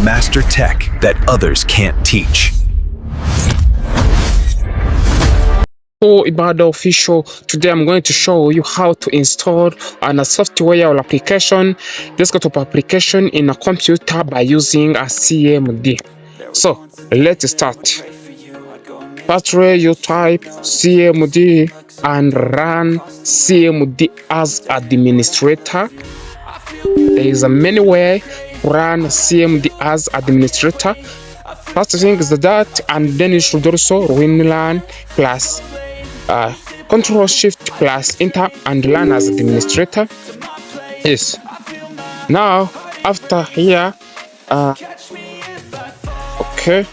master tech that others can't teach. So Ubalde official, today I'm going to show you how to install a software or application, desktop application in a computer by using a CMD. So let's start. First way, you type CMD and run CMD as administrator. There is a many way to run CMD as administrator. First thing is that, and then you should also WinLAN plus Control Shift plus Enter and run as administrator. Yes. Now after here, okay.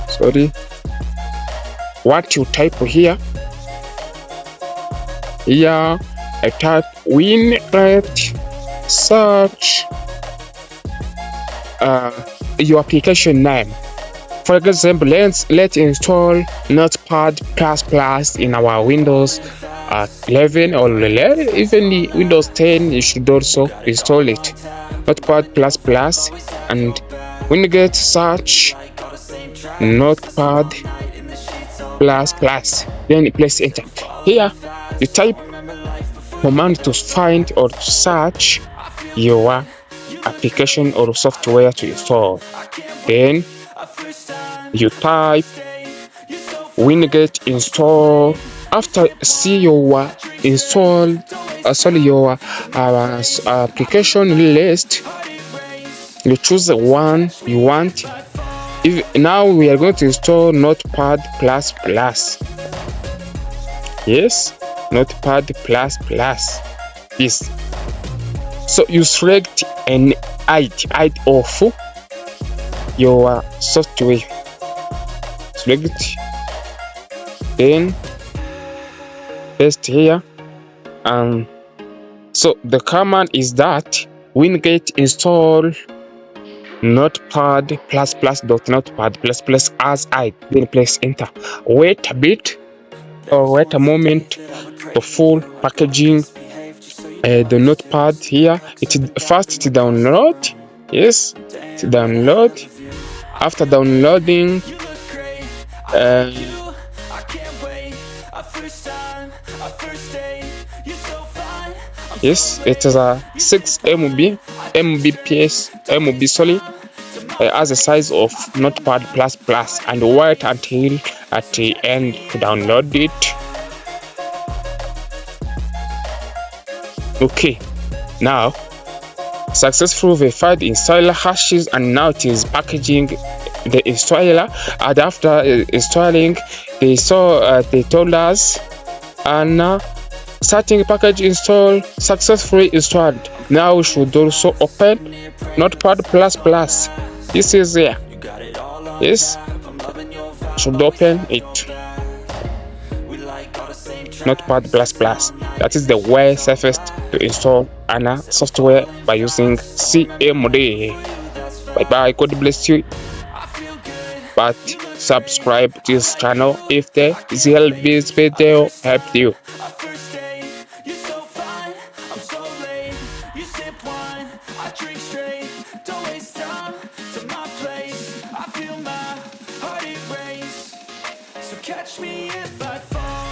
Sorry. What you type here? Here I type Winget search your application name. For example, let's install Notepad in our Windows 11 or 11, even the Windows 10. You should also install it. Notepad and Winget search Notepad then press enter. Here you type command to find or to search your application or software to install. Then you type Winget install. After see your installed your application list, you choose the one you want. Now we are going to install Notepad yes, Notepad yes. So you select an ID of your software. Select, then paste here. So the command is that Winget install Notepad .notepad as I, then press enter. Wait a bit or wait a moment to full packaging the Notepad here. It's first to download. Yes, to download. After downloading, yes, it is a 6 MB solid as the size of Notepad and wait until at the end to download it. Okay, now successfully verified installer hashes, and now it is packaging the installer. And after installing, they told us, and starting package install successfully installed. Now we should also open Notepad This is there. Yes, should open it. Notepad That is the way safest to install ANA software by using CMD. Bye bye. God bless you. But subscribe to this channel if this video helped you. Catch me if I fall.